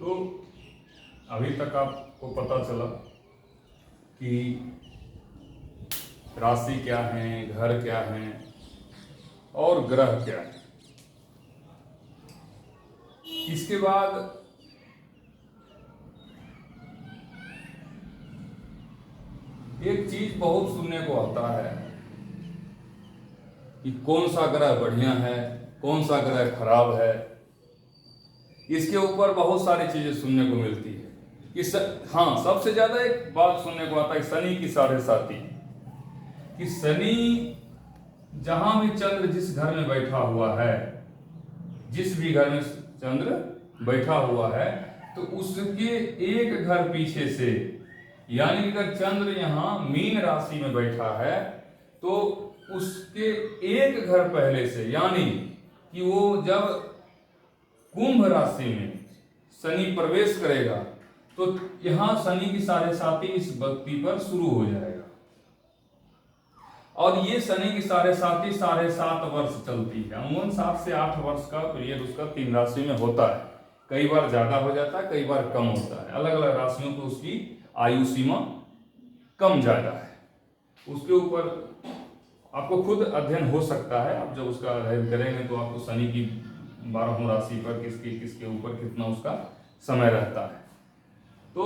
तो अभी तक आपको पता चला कि राशि क्या है, घर क्या है और ग्रह क्या है। इसके बाद एक चीज बहुत सुनने को आता है कि कौन सा ग्रह बढ़िया है, कौन सा ग्रह खराब है। इसके ऊपर बहुत सारी चीजें सुनने को मिलती है कि हाँ, सबसे ज्यादा एक बात सुनने को आता है शनि की साढ़े साती, कि शनि जहां भी चंद्र जिस घर में बैठा हुआ है, जिस भी घर में चंद्र बैठा हुआ है, तो उसके एक घर पीछे से, यानी अगर चंद्र यहाँ मीन राशि में बैठा है तो उसके एक घर पहले से, यानी कि वो जब कुंभ राशि में शनि प्रवेश करेगा तो यहाँ शनि की साढ़े साती इस व्यक्ति पर शुरू हो जाएगा। और ये शनि की साढ़े साती 7.5 वर्ष चलती है। अमूमन 7 से 8 वर्ष का पीरियड उसका 3 राशि में होता है। कई बार ज्यादा हो जाता है, कई बार कम होता है। अलग अलग राशियों को उसकी आयु सीमा कम ज्यादा है। उसके ऊपर आपको खुद अध्ययन हो सकता है। आप जब उसका अध्ययन करेंगे तो आपको शनि की 12 राशि पर किसके ऊपर कितना उसका समय रहता है, तो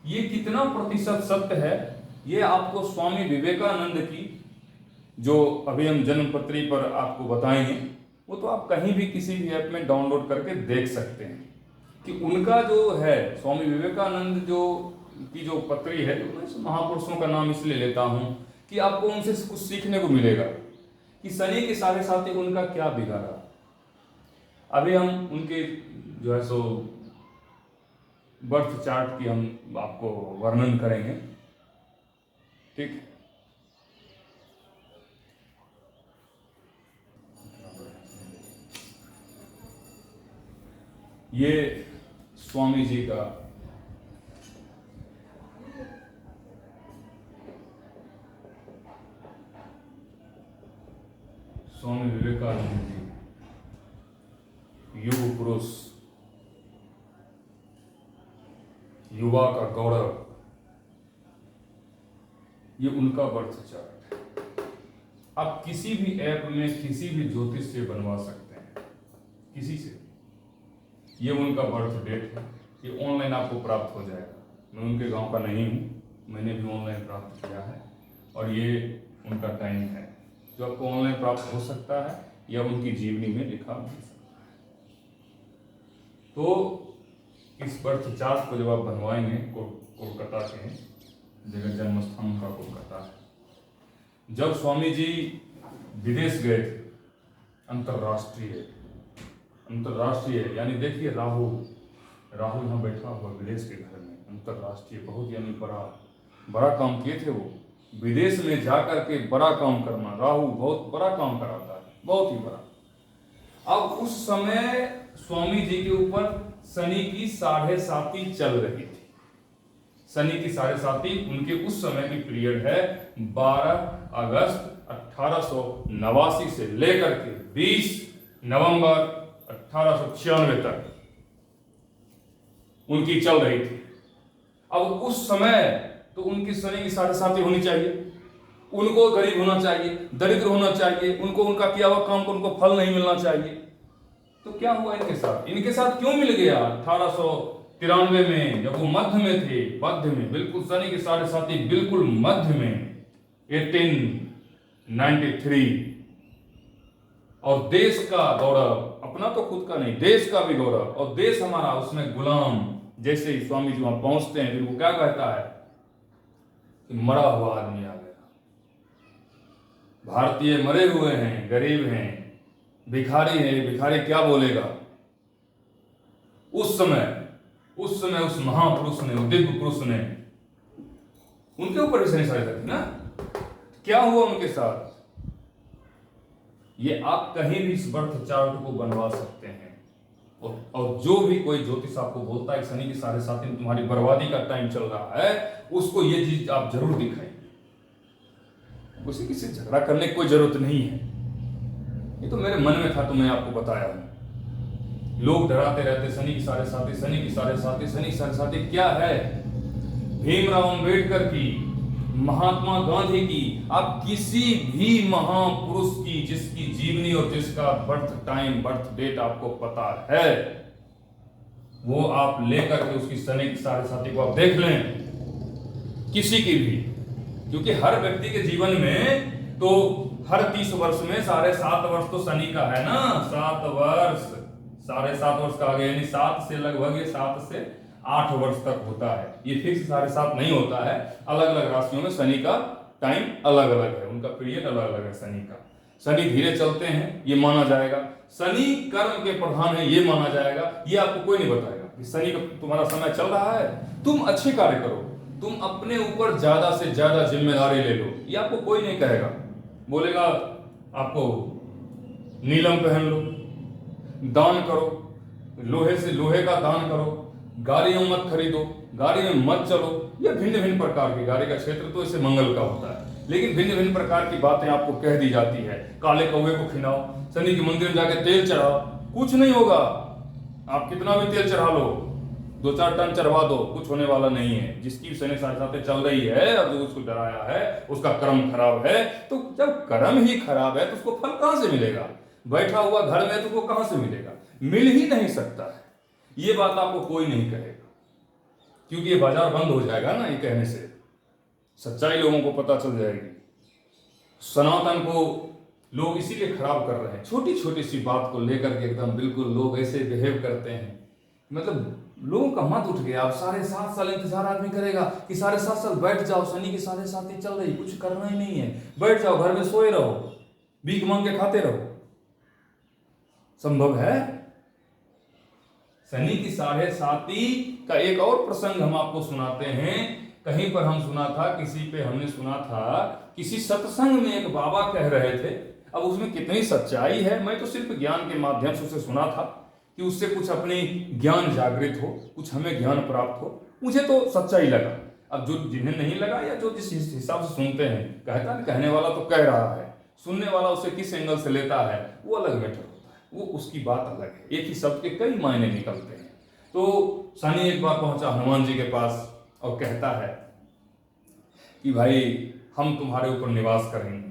ये कितना प्रतिशत सत्य है ये आपको स्वामी विवेकानंद की जो अभी हम जन्मपत्री पर आपको बताएंगे, वो तो आप कहीं भी किसी भी ऐप में डाउनलोड करके देख सकते हैं कि उनका जो है स्वामी विवेकानंद जो पत्री है, मैं महापुरुषों का नाम इसलिए लेता हूं कि आपको उनसे कुछ सीखने को मिलेगा कि शनि के साढ़े साती उनका क्या बिगाड़ा। अभी हम उनके जो है सो बर्थ चार्ट की हम आपको वर्णन करेंगे, ठीक। ये स्वामी जी का स्वामी विवेकानंद जी युग पुरुष, युवा का गौरव, ये उनका बर्थ चार्ट है। आप किसी भी ऐप में किसी भी ज्योतिष से बनवा सकते हैं, किसी से। ये उनका बर्थ डेट है, ये ऑनलाइन आपको प्राप्त हो जाएगा। मैं उनके गांव का नहीं हूँ, मैंने भी ऑनलाइन प्राप्त किया है और ये उनका टाइम है जो आपको ऑनलाइन प्राप्त हो सकता है या उनकी जीवनी में लिखा मिल सकता है। तो इस बर्थ चार्ट को जब आप बनवाएंगे, कोलकाता के जगह जन्म स्थान का कोलकाता है। जब स्वामी जी विदेश गए थे, अंतरराष्ट्रीय यानी देखिए राहु यहाँ बैठा हुआ विदेश के घर में, अंतरराष्ट्रीय बहुत यानी बड़ा काम किए थे वो। विदेश में जाकर के बड़ा काम करना, राहु बहुत बड़ा काम कराता है, बहुत ही बड़ा। अब उस समय स्वामी जी के ऊपर शनि की साढ़े साती चल रही थी। शनि की साढ़े साती उनके उस समय की पीरियड है 12 अगस्त 1889 से लेकर के 20 नवंबर 1896 तक उनकी चल रही थी। अब उस समय तो उनकी शनि की साढ़े साती होनी चाहिए, उनको गरीब होना चाहिए, दरिद्र होना चाहिए, उनको उनका किया हुआ काम को उनको फल नहीं मिलना चाहिए। तो क्या हुआ इनके साथ क्यों मिल गया 1893 में, जब वो मध्य में थे, मध्य में बिल्कुल शनि की साढ़े साती बिल्कुल मध्य में 1893। और देश का गौरव, अपना तो खुद का नहीं, देश का भी गौरव, और देश हमारा उसमें गुलाम। जैसे ही स्वामी जी वहां पहुंचते हैं, फिर वो क्या कहता है कि मरा हुआ आदमी आ गया, भारतीय मरे हुए हैं, गरीब हैं, भिखारी है, भिखारी क्या बोलेगा। उस समय उस महापुरुष ने, दिव्य पुरुष ने, उनके ऊपर भी सारी थी ना। क्या हुआ उनके साथ, ये आप कहीं भी इस बर्थ चार्ट को बनवा सकते हैं। और जो भी कोई ज्योतिष आपको बोलता है शनि की साढ़े साती में तुम्हारी बर्बादी का टाइम चल रहा है, उसको ये चीज आप जरूर दिखाइए। उसे किसी से झगड़ा करने की कोई जरूरत नहीं है, ये तो मेरे मन में था तो मैं आपको बताया हूं। लोग डराते रहते शनि की साढ़े साथी, शनि की साढ़े साथी, शनि की साढ़े साथी। क्या है? भीमराव अंबेडकर की, महात्मा गांधी की, आप किसी भी महापुरुष की जिसकी जीवनी और जिसका बर्थ टाइम, बर्थ डेट आपको पता है, वो आप लेकर के उसकी शनि की साढ़े साथी को आप देख लें, किसी की भी। क्योंकि हर व्यक्ति के जीवन में तो हर 30 वर्ष में 7.5 वर्ष तो शनि का है ना, 7 वर्ष, 7.5 वर्ष का आ गया, यानी 7 से लगभग ये 7 से 8 वर्ष तक होता है। ये फिक्स 7.5 नहीं होता है, अलग अलग राशियों में शनि का टाइम अलग अलग है, उनका पीरियड अलग अलग है शनि का। शनि धीरे चलते हैं ये माना जाएगा, शनि कर्म के प्रधान है ये माना जाएगा। ये आपको कोई नहीं बताएगा कि शनि का तुम्हारा समय चल रहा है, तुम अच्छे कार्य करो, तुम अपने ऊपर ज्यादा से ज्यादा जिम्मेदारी ले लो, ये आपको कोई नहीं कहेगा। बोलेगा आपको नीलम पहन लो, दान करो, लोहे से लोहे का दान करो, गाड़ियों मत खरीदो, गाड़ी में मत चलो, या भिन्न भिन्न प्रकार की, गाड़ी का क्षेत्र तो इसे मंगल का होता है, लेकिन भिन्न भिन्न प्रकार की बातें आपको कह दी जाती है। काले कौवे को खिलाओ, शनि के मंदिर में जाके तेल चढ़ाओ, कुछ नहीं होगा। आप कितना भी तेल चढ़ा लो, 2-4 टन चढ़वा दो, कुछ होने वाला नहीं है। जिसकी शनि साढ़े साथी चल रही है और जो उसको डराया है उसका कर्म खराब है। तो जब कर्म ही खराब है तो उसको फल कहां से मिलेगा? बैठा हुआ घर में तो उसको कहां से मिलेगा? मिल ही नहीं सकता है। ये बात आपको कोई नहीं कहेगा, क्योंकि ये बाजार बंद हो जाएगा ना, ये कहने से सच्चाई लोगों को पता चल जाएगी। सनातन को लोग इसीलिए खराब कर रहे हैं, छोटी छोटी सी बात को लेकर के एकदम बिल्कुल लोग ऐसे बिहेव करते हैं, मतलब लोगों का मत उठ गया। अब 7.5 साल इंतजार आदमी करेगा कि 7.5 साल बैठ जाओ, शनि की साढ़े साथी चल रही, कुछ करना ही नहीं है, बैठ जाओ घर में सोए रहो, भीख मांग के खाते रहो। संभव है? शनि की साढ़े साथी का एक और प्रसंग हम आपको सुनाते हैं। कहीं पर हम सुना था, किसी पे हमने सुना था, किसी सत्संग में एक बाबा कह रहे थे। अब उसमें कितनी सच्चाई है, मैं तो सिर्फ ज्ञान के माध्यम से उसे सुना था कि उससे कुछ अपनी ज्ञान जागृत हो, कुछ हमें ज्ञान प्राप्त हो। मुझे तो सच्चाई लगा। अब जो जिन्हें नहीं लगा या जो जिस हिसाब से सुनते हैं, कहता है कहने वाला तो कह रहा है, सुनने वाला उसे किस एंगल से लेता है वो अलग मैटर होता है, वो उसकी बात अलग है। एक ही शब्द के कई मायने निकलते हैं। तो शनि एक बार पहुंचा हनुमान जी के पास और कहता है कि भाई हम तुम्हारे ऊपर निवास करेंगे।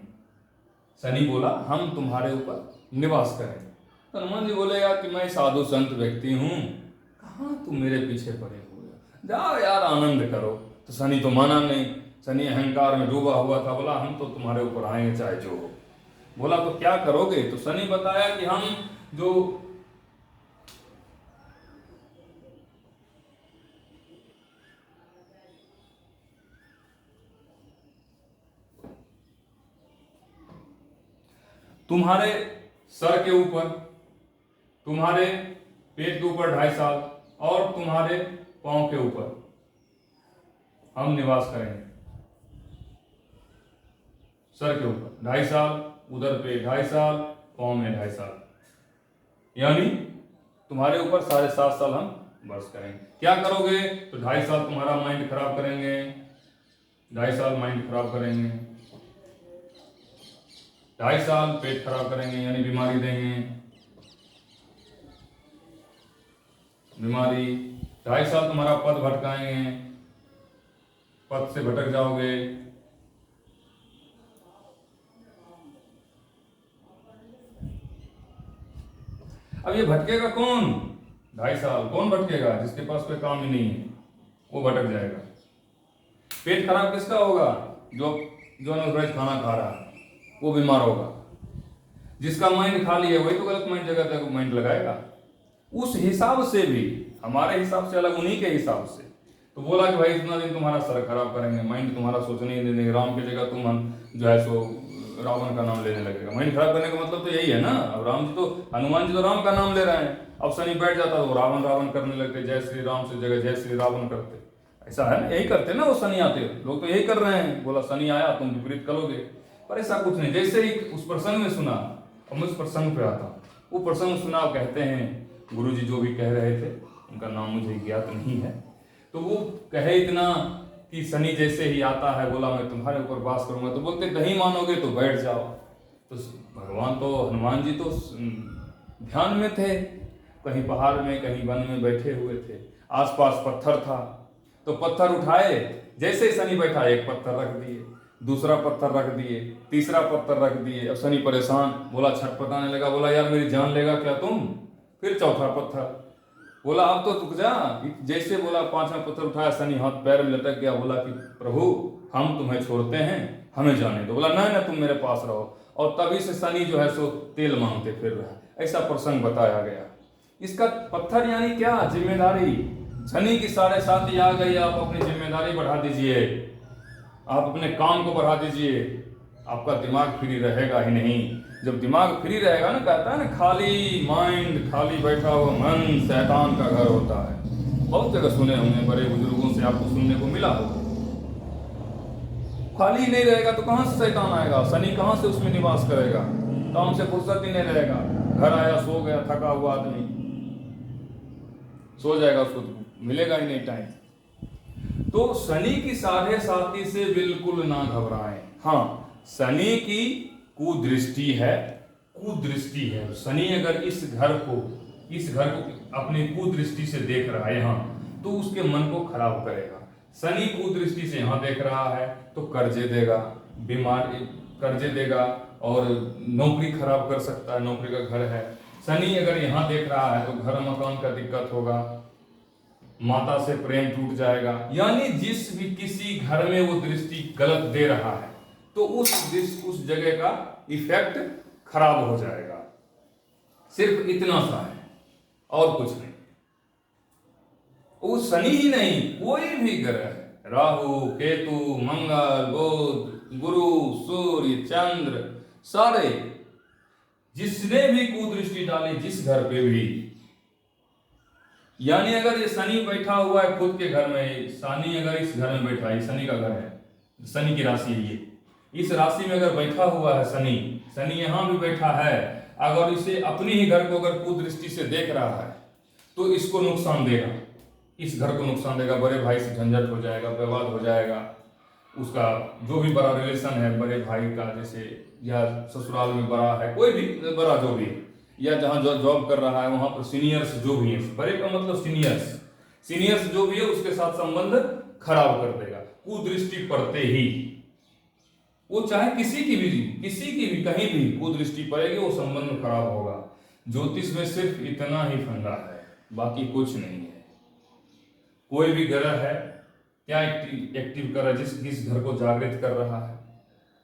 शनि बोला हम तुम्हारे ऊपर निवास करेंगे। तो हनुमान जी बोलेगा कि मैं साधु संत व्यक्ति हूं, कहाँ तुम मेरे पीछे पड़े हुए, जाओ यार आनंद करो। तो शनि तो माना नहीं, शनि अहंकार में डूबा हुआ था, बोला हम तो तुम्हारे ऊपर आएंगे चाहे जो हो। बोला तो क्या करोगे? तो शनि बताया कि हम जो तुम्हारे सर के ऊपर, तुम्हारे पेट के ऊपर 2.5 साल और तुम्हारे पांव के ऊपर हम निवास करेंगे। सर के ऊपर 2.5 साल, उधर पे 2.5 साल, पांव में 2.5 साल, यानी तुम्हारे ऊपर 7.5 साल हम बस करेंगे। क्या करोगे? तो 2.5 साल तुम्हारा माइंड खराब करेंगे, 2.5 साल माइंड खराब करेंगे, 2.5 साल पेट खराब करेंगे, यानी बीमारी देंगे, बीमारी। 2.5 साल तुम्हारा पद भटकाएंगे, पद से भटक जाओगे। अब ये भटकेगा कौन? 2.5 साल कौन भटकेगा? जिसके पास कोई काम ही नहीं है, वो भटक जाएगा। पेट खराब किसका होगा? जो अनवरत खाना खा रहा है वो बीमार होगा। जिसका माइंड खाली है वही तो गलत माइंड जगह तक माइंड लगाएगा। उस हिसाब से भी, हमारे हिसाब से अलग, उन्हीं के हिसाब से। तो बोला कि भाई इतना दिन तुम्हारा सर खराब करेंगे, माइंड तुम्हारा सोचने ही नहीं देंगे, राम की जगह तुम हम जो है सो रावण का नाम लेने लगेगा। माइंड खराब करने का मतलब तो यही है ना। अब राम जी तो, हनुमान जी तो राम का नाम ले रहे हैं, अब शनि बैठ जाता तो रावण रावण करने लगते, जय श्री राम से जगह जय श्री रावण करते। ऐसा है ना, यही करते ना वो शनि आते लोग, तो यही कर रहे हैं। बोला शनि आया तुम विपरीत करोगे, पर ऐसा कुछ नहीं। जैसे ही उस प्रसंग में सुना, और मैं उस प्रसंग पे आता हूँ, वो प्रसंग सुना, कहते हैं गुरु जी जो भी कह रहे थे, उनका नाम मुझे ज्ञात नहीं है, तो वो कहे इतना कि शनि जैसे ही आता है, बोला मैं तुम्हारे ऊपर वास करूंगा, तो बोलते नहीं मानोगे तो बैठ जाओ। तो भगवान तो, हनुमान जी तो ध्यान में थे, कहीं पहाड़ में कहीं वन में बैठे हुए थे, आसपास पत्थर था, तो पत्थर उठाए, जैसे ही शनि बैठा एक पत्थर रख दिए, दूसरा पत्थर रख दिए, तीसरा पत्थर रख दिए। अब शनि परेशान, बोला, छटपटाने लगा, बोला यार मेरी जान लेगा क्या तुम? फिर चौथा पत्थर, बोला अब तो रुक जा। जैसे बोला पांचवा पत्थर उठाया, शनि हाथ पैर में लटक गया, बोला कि प्रभु हम तुम्हें छोड़ते हैं, हमें जाने दो। बोला नहीं ना, तुम मेरे पास रहो। और तभी से शनि जो है सो तेल मांगते फिर रहा है, ऐसा प्रसंग बताया गया। इसका पत्थर यानी क्या? जिम्मेदारी। शनि की 7.5 आ गई, आप अपनी जिम्मेदारी बढ़ा दीजिए, आप अपने काम को बढ़ा दीजिए, आपका दिमाग फ्री रहेगा ही नहीं। जब दिमाग फ्री रहेगा ना, कहता है ना खाली माइंड, खाली बैठा हुआ मन शैतान का घर होता है। बहुत जगह सुने होंगे, बड़े बुजुर्गों से आपको सुनने को मिला होगा। खाली नहीं रहेगा तो कहां से शैतान आएगा? शनि कहां से उसमें निवास करेगा? काम से फुर्सत ही नहीं रहेगा। घर आया, सो गया, थका हुआ आदमी सो जाएगा, उसको मिलेगा ही नहीं टाइम। तो शनि की 7.5 से बिल्कुल ना घबराएं। हाँ, शनि की कुदृष्टि है, कुदृष्टि है। शनि अगर इस घर को अपनी कुदृष्टि से देख रहा है यहाँ, तो उसके मन को खराब करेगा। शनि कुदृष्टि से यहाँ देख रहा है तो कर्जे देगा, बीमारी कर्जे देगा, और नौकरी खराब कर सकता है, नौकरी का घर है। शनि अगर यहाँ देख रहा है तो घर मकान का दिक्कत होगा, माता से प्रेम टूट जाएगा। यानी किसी घर में वो दृष्टि गलत दे रहा है तो उस जगह का इफेक्ट खराब हो जाएगा। सिर्फ इतना सा है और कुछ नहीं। वो शनि ही नहीं, कोई भी ग्रह है, राहु, केतु, मंगल, बुध, गुरु, सूर्य, चंद्र, सारे जिसने भी कुदृष्टि डाली जिस घर पे भी, यानी अगर ये शनि बैठा हुआ है खुद के घर में, शनि अगर इस घर में बैठा है, शनि का घर है, शनि की राशि है ये, इस राशि में अगर बैठा हुआ है शनि यहां भी बैठा है, अगर इसे अपनी ही घर को अगर कुदृष्टि से देख रहा है तो इसको नुकसान देगा, इस घर को नुकसान देगा। बड़े भाई से झंझट हो जाएगा, विवाद हो जाएगा, उसका जो भी बड़ा रिलेशन है बड़े भाई का, जैसे या ससुराल में बड़ा है, कोई भी बड़ा जो भी, या जहाँ जॉब कर रहा है वहां पर सीनियर्स जो भी है, बड़े का मतलब सीनियर्स जो भी है उसके साथ संबंध खराब कर देगा कुदृष्टि पड़ते ही। वो चाहे किसी की भी कहीं भी कुदृष्टि पड़ेगी, वो संबंध खराब होगा। ज्योतिष में सिर्फ इतना ही फंडा है, बाकी कुछ नहीं है। कोई भी ग्रह है क्या एक्टिव कर रहा है, जिस घर को जागृत कर रहा है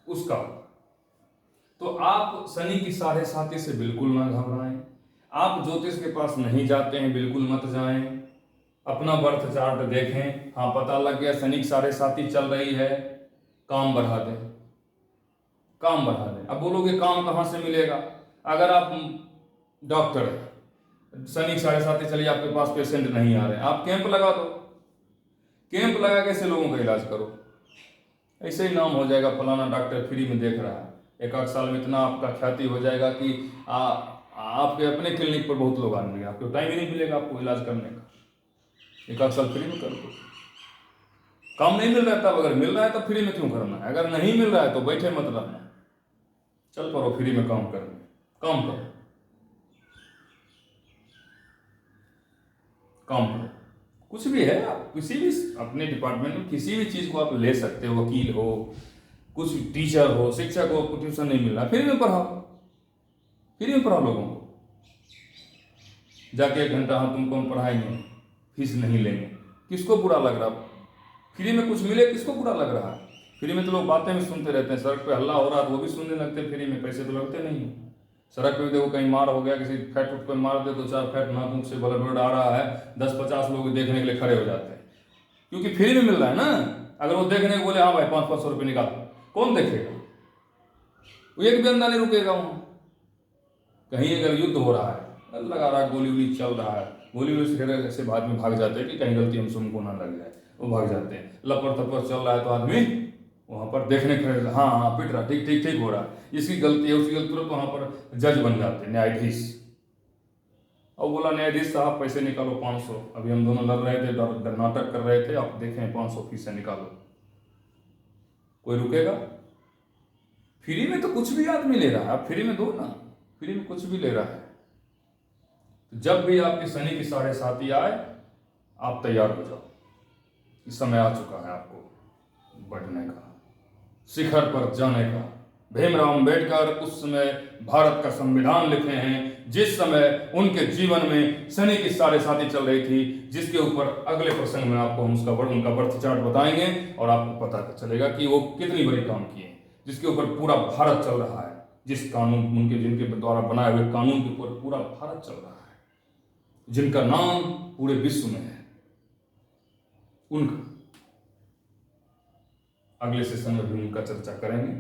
उसका। तो आप शनि की 7.5 से बिल्कुल ना घबराएं। आप ज्योतिष के पास नहीं जाते हैं, बिल्कुल मत जाएं। अपना बर्थ चार्ट देखें, हाँ पता लग गया शनि की 7.5 चल रही है, काम बढ़ा दें, काम बढ़ा दें। अब बोलोगे काम कहाँ से मिलेगा? अगर आप डॉक्टर है, शनि की 7.5 चलिए, आपके पास पेशेंट नहीं आ रहे, आप कैंप लगा दो, कैंप लगा के ऐसे लोगों का इलाज करो, ऐसे ही नाम हो जाएगा फलाना डॉक्टर फ्री में देख रहा है। एक आध साल में इतना आपका ख्याति हो जाएगा कि आपके अपने क्लिनिक पर बहुत लोग आएंगे, आपको टाइम ही नहीं मिलेगा आपको इलाज करने का। एक आध साल फ्री में कर दो। काम नहीं मिल रहा है तब, अगर मिल रहा है तब फ्री में क्यों करना है? अगर नहीं मिल रहा है तो बैठे मत रहना, चल पड़ो फ्री में काम करने, काम करो, काम करो। कुछ भी है, आप किसी भी अपने डिपार्टमेंट में किसी भी चीज को आप ले सकते हो, वकील हो, कुछ टीचर हो, शिक्षक हो, आपको ट्यूशन नहीं मिल रहा, फ्री में पढ़ाओ, फ्री में पढ़ाओ लोगों को। जाके 1 घंटा हम तुमको हम पढ़ाएंगे, फीस नहीं लेंगे, किसको बुरा लग रहा? फ्री में कुछ मिले किसको बुरा लग रहा है? फ्री में तो लोग बातें भी सुनते रहते हैं, सड़क पे हल्ला हो रहा है वो भी सुनने लगते हैं, फ्री में पैसे तो लगते नहीं है। सड़क पे देखो कहीं मार हो गया, किसी फैट उठ पर मार दे, 2-4 फैट नाक से ब्लड आ रहा है, 10-50 लोग देखने के लिए खड़े हो जाते हैं, क्योंकि फ्री में मिल रहा है ना। अगर वो देखने को बोले हाँ भाई 500-500 रुपये निकाल, कौन देखेगा? वो एक भी अंदा नहीं रुकेगा वहाँ। कहीं अगर युद्ध हो रहा है, लगा रहा है, गोली वोली चल रहा है, गोली वोली से बाद में भाग जाते हैं कि कहीं गलती हमसे उनको ना लग जाए, वो भाग जाते हैं। लपड़ थपड़ चल रहा है तो आदमी वहां पर देखने खड़े, हाँ हाँ पिट रहा, ठीक ठीक ठीक हो रहा है, इसकी गलती है उसकी गलती, तुरंत वहां पर जज बन जाते हैं, न्यायाधीश। और बोला न्यायाधीश साहब पैसे निकालो 500, अभी हम दोनों लड़ रहे थे, नाटक कर रहे थे, आप देखें 500 फीस निकालो। कोई रुकेगा? फ्री में तो कुछ भी आदमी ले रहा है, आप फ्री में दो ना, फ्री में कुछ भी ले रहा है। जब भी आपके शनि की साढ़े साती आए, आप तैयार हो जाओ, इस समय आ चुका है आपको बढ़ने का, शिखर पर जाने का। भीमराव अंबेडकर उस समय भारत का संविधान लिखे हैं, जिस समय उनके जीवन में शनि की साढ़े साती चल रही थी, जिसके ऊपर अगले प्रसंग में आपको हम उनका बर्थ चार्ट बताएंगे और आपको पता चलेगा कि वो कितनी बड़ी काम किए, जिसके ऊपर पूरा भारत चल रहा है, जिस कानून जिनके द्वारा बनाए हुए कानून के ऊपर पूरा भारत चल रहा है, जिनका नाम पूरे विश्व में है, उनका अगले सेशन में भी उनका चर्चा करेंगे।